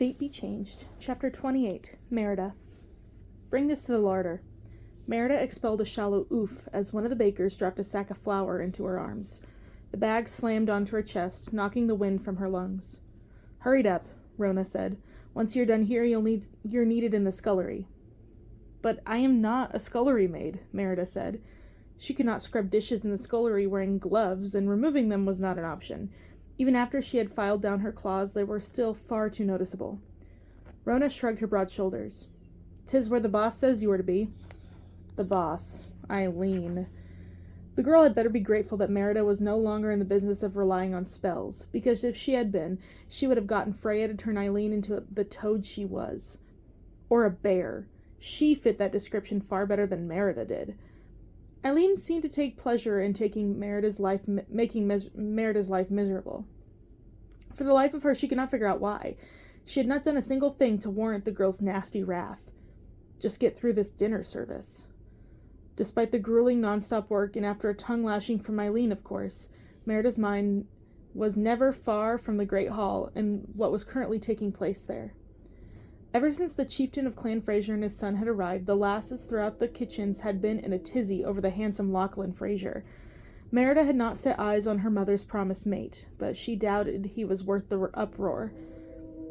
Fate Be Changed, Chapter 28, Merida. Bring this to the larder. Merida expelled a shallow oof as one of the bakers dropped a sack of flour into her arms. The bag slammed onto her chest, knocking the wind from her lungs. Hurried up, Rona said. Once you're done here, you're needed in the scullery. But I am not a scullery maid, Merida said. She could not scrub dishes in the scullery wearing gloves, and removing them was not an option. Even after she had filed down her claws, they were still far too noticeable. Rona shrugged her broad shoulders. 'Tis where the boss says you are to be. The boss. Eileen. The girl had better be grateful that Merida was no longer in the business of relying on spells, because if she had been, she would have gotten Freya to turn Eileen into the toad she was. Or a bear. She fit that description far better than Merida did. Eileen seemed to take pleasure in making Merida's life miserable. For the life of her, she could not figure out why. She had not done a single thing to warrant the girl's nasty wrath. Just get through this dinner service. Despite the grueling nonstop work, and after a tongue-lashing from Eileen, of course, Merida's mind was never far from the Great Hall and what was currently taking place there. Ever since the chieftain of Clan Fraser and his son had arrived, the lasses throughout the kitchens had been in a tizzy over the handsome Lachlan Fraser. Merida had not set eyes on her mother's promised mate, but she doubted he was worth the uproar.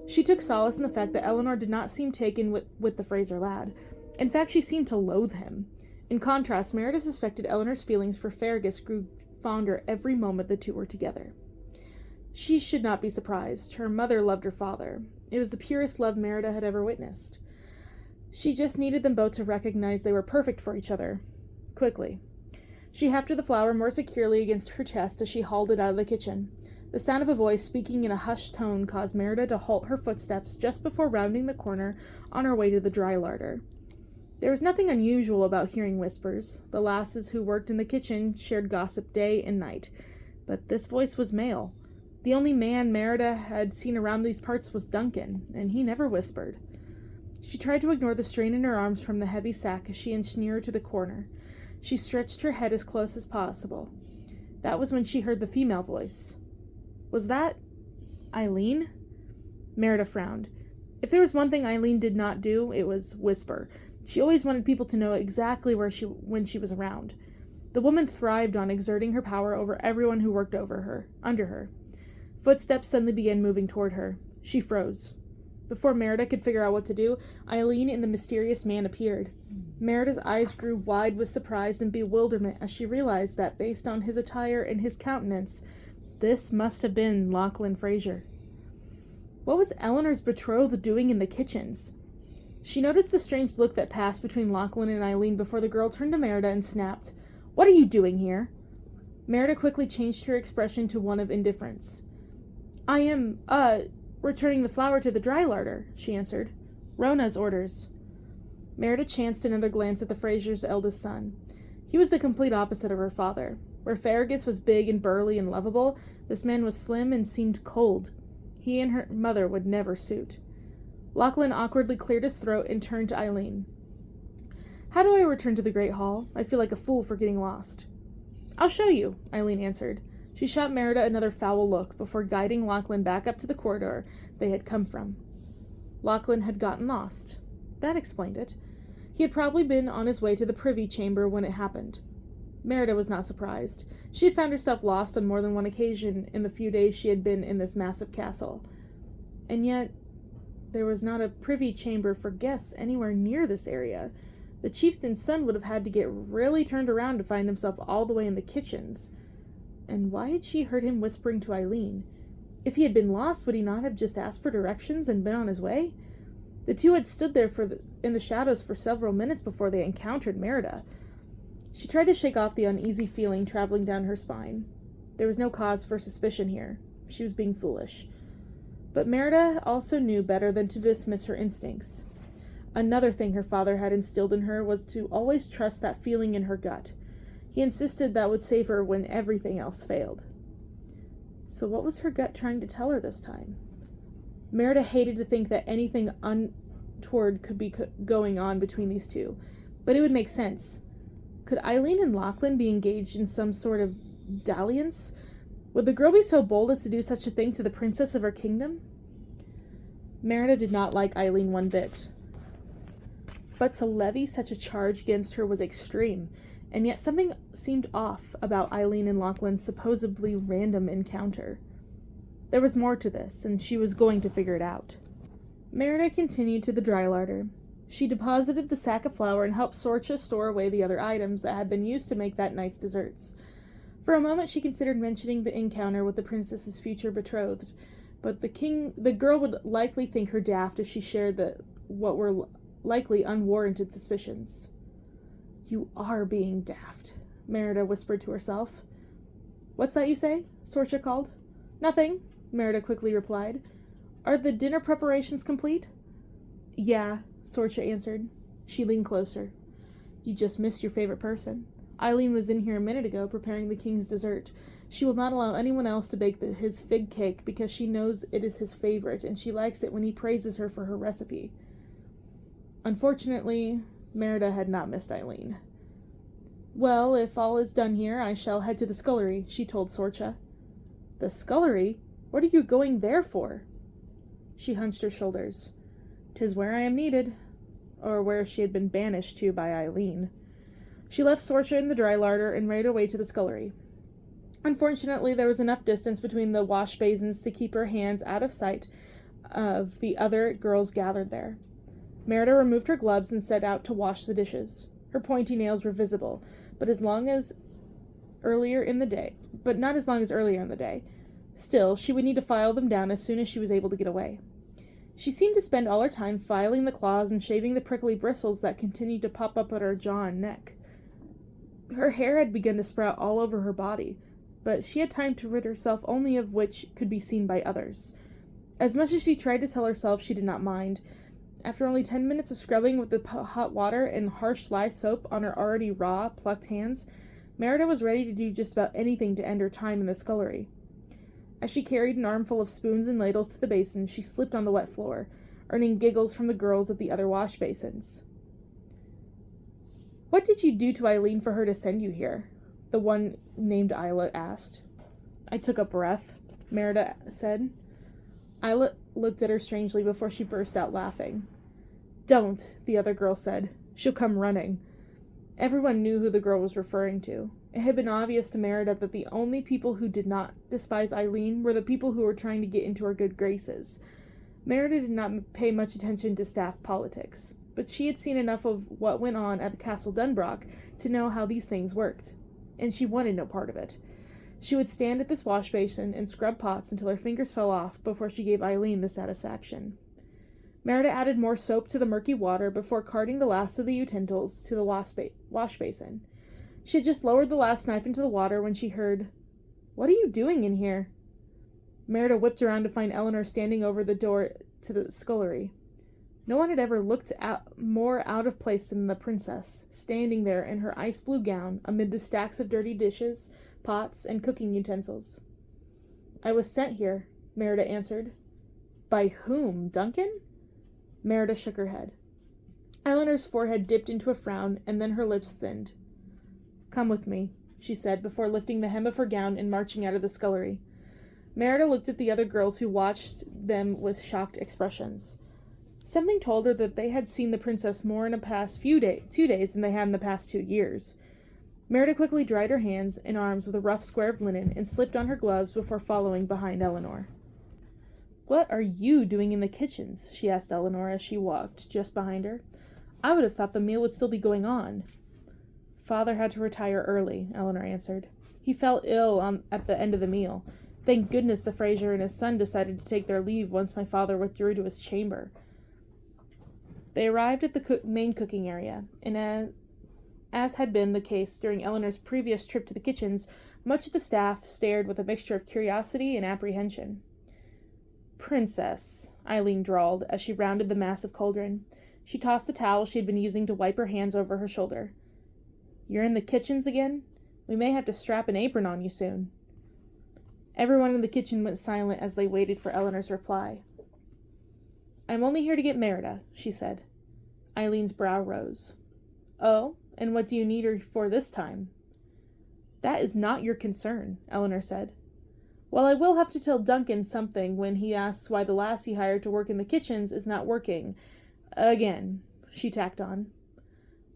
She took solace in the fact that Eleanor did not seem taken with the Fraser lad. In fact, she seemed to loathe him. In contrast, Merida suspected Eleanor's feelings for Fergus grew fonder every moment the two were together. She should not be surprised. Her mother loved her father. It was the purest love Merida had ever witnessed. She just needed them both to recognize they were perfect for each other. Quickly. She hefted the flour more securely against her chest as she hauled it out of the kitchen. The sound of a voice speaking in a hushed tone caused Merida to halt her footsteps just before rounding the corner on her way to the dry larder. There was nothing unusual about hearing whispers. The lasses who worked in the kitchen shared gossip day and night. But this voice was male. The only man Merida had seen around these parts was Duncan, and he never whispered. She tried to ignore the strain in her arms from the heavy sack as she inched nearer to the corner. She stretched her head as close as possible. That was when she heard the female voice. Was that Eileen? Merida frowned. If there was one thing Eileen did not do, it was whisper. She always wanted people to know exactly when she was around. The woman thrived on exerting her power over everyone who worked under her. Footsteps suddenly began moving toward her. She froze. Before Merida could figure out what to do, Eileen and the mysterious man appeared. Merida's eyes grew wide with surprise and bewilderment as she realized that, based on his attire and his countenance, this must have been Lachlan Fraser. What was Eleanor's betrothed doing in the kitchens? She noticed the strange look that passed between Lachlan and Eileen before the girl turned to Merida and snapped, "What are you doing here?" Merida quickly changed her expression to one of indifference. "I am, returning the flour to the dry larder," she answered. "Rona's orders." Merida chanced another glance at the Frasers' eldest son. He was the complete opposite of her father. Where Fergus was big and burly and lovable, this man was slim and seemed cold. He and her mother would never suit. Lachlan awkwardly cleared his throat and turned to Eileen. "How do I return to the Great Hall? I feel like a fool for getting lost." "I'll show you," Eileen answered. She shot Merida another foul look before guiding Lachlan back up to the corridor they had come from. Lachlan had gotten lost. That explained it. He had probably been on his way to the privy chamber when it happened. Merida was not surprised. She had found herself lost on more than one occasion in the few days she had been in this massive castle. And yet, there was not a privy chamber for guests anywhere near this area. The chieftain's son would have had to get really turned around to find himself all the way in the kitchens. And why had she heard him whispering to Eileen? If he had been lost, would he not have just asked for directions and been on his way? The two had stood there in the shadows for several minutes before they encountered Merida. She tried to shake off the uneasy feeling traveling down her spine. There was no cause for suspicion here. She was being foolish. But Merida also knew better than to dismiss her instincts. Another thing her father had instilled in her was to always trust that feeling in her gut. He insisted that would save her when everything else failed. So what was her gut trying to tell her this time? Merida hated to think that anything untoward could be going on between these two, but it would make sense. Could Eileen and Lachlan be engaged in some sort of dalliance? Would the girl be so bold as to do such a thing to the princess of her kingdom? Merida did not like Eileen one bit. But to levy such a charge against her was extreme, and yet something seemed off about Eileen and Lachlan's supposedly random encounter. There was more to this, and she was going to figure it out. Merida continued to the dry larder. She deposited the sack of flour and helped Sorcha store away the other items that had been used to make that night's desserts. For a moment she considered mentioning the encounter with the princess's future betrothed, but the girl would likely think her daft if she shared what were likely unwarranted suspicions. "You are being daft," Merida whispered to herself. "What's that you say?" Sorcha called. "Nothing," Merida quickly replied. "Are the dinner preparations complete?" "Yeah," Sorcha answered. She leaned closer. "You just missed your favorite person. Eileen was in here a minute ago preparing the king's dessert. She will not allow anyone else to bake his fig cake because she knows it is his favorite, and she likes it when he praises her for her recipe." Unfortunately, Merida had not missed Eileen. "Well, if all is done here, I shall head to the scullery," she told Sorcha. "The scullery? What are you going there for?" She hunched her shoulders. "'Tis where I am needed," or where she had been banished to by Eileen. She left Sorcha in the dry larder and rode away to the scullery. Unfortunately, there was enough distance between the wash basins to keep her hands out of sight of the other girls gathered there. Merida removed her gloves and set out to wash the dishes. Her pointy nails were visible, but not as long as earlier in the day. Still, she would need to file them down as soon as she was able to get away. She seemed to spend all her time filing the claws and shaving the prickly bristles that continued to pop up at her jaw and neck. Her hair had begun to sprout all over her body, but she had time to rid herself only of which could be seen by others. As much as she tried to tell herself she did not mind, after only 10 minutes of scrubbing with the hot water and harsh lye soap on her already raw, plucked hands, Merida was ready to do just about anything to end her time in the scullery. As she carried an armful of spoons and ladles to the basin, she slipped on the wet floor, earning giggles from the girls at the other wash basins. "What did you do to Eileen for her to send you here?" the one named Isla asked. "I took a breath," Merida said. Isla looked at her strangely before she burst out laughing. "Don't," the other girl said. "She'll come running." Everyone knew who the girl was referring to. It had been obvious to Merida that the only people who did not despise Eileen were the people who were trying to get into her good graces. Merida did not pay much attention to staff politics, but she had seen enough of what went on at the Castle Dunbrock to know how these things worked, and she wanted no part of it. She would stand at this wash basin and scrub pots until her fingers fell off before she gave Eileen the satisfaction. Merida added more soap to the murky water before carting the last of the utensils to the wash basin. She had just lowered the last knife into the water when she heard, "What are you doing in here?" Merida whipped around to find Eleanor standing over the door to the scullery. No one had ever looked more out of place than the princess, standing there in her ice-blue gown amid the stacks of dirty dishes, pots, and cooking utensils. "I was sent here," Merida answered. "By whom, Duncan?" Merida shook her head. Eleanor's forehead dipped into a frown, and then her lips thinned. "Come with me," she said, before lifting the hem of her gown and marching out of the scullery. Merida looked at the other girls, who watched them with shocked expressions. Something told her that they had seen the princess more in the past 2 days than they had in the past 2 years. Merida quickly dried her hands and arms with a rough square of linen and slipped on her gloves before following behind Eleanor. "What are you doing in the kitchens?" she asked Eleanor as she walked just behind her. "I would have thought the meal would still be going on." "Father had to retire early," Eleanor answered. "He fell ill at the end of the meal. Thank goodness the Fraser and his son decided to take their leave once my father withdrew to his chamber." They arrived at the main cooking area, and as had been the case during Eleanor's previous trip to the kitchens, much of the staff stared with a mixture of curiosity and apprehension. "Princess," Eileen drawled as she rounded the massive cauldron. She tossed the towel she had been using to wipe her hands over her shoulder. "You're in the kitchens again? We may have to strap an apron on you soon." Everyone in the kitchen went silent as they waited for Eleanor's reply. "I'm only here to get Merida," she said. Eileen's brow rose. "Oh, and what do you need her for this time?" "That is not your concern," Eleanor said. Well, I will have to tell Duncan something when he asks why the lass he hired to work in the kitchens is not working. Again, she tacked on.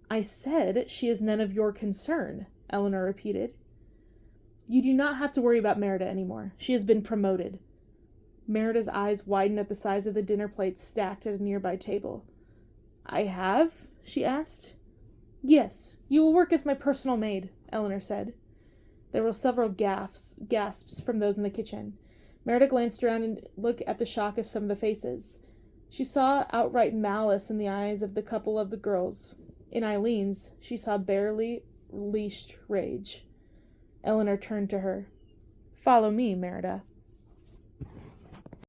I said she is none of your concern, Eleanor repeated. You do not have to worry about Merida anymore. She has been promoted. Merida's eyes widened at the size of the dinner plates stacked at a nearby table. I have? She asked. Yes, you will work as my personal maid, Eleanor said. There were several gasps from those in the kitchen. Merida glanced around and looked at the shock of some of the faces. She saw outright malice in the eyes of the couple of the girls. In Eileen's, she saw barely leashed rage. Eleanor turned to her. Follow me, Merida.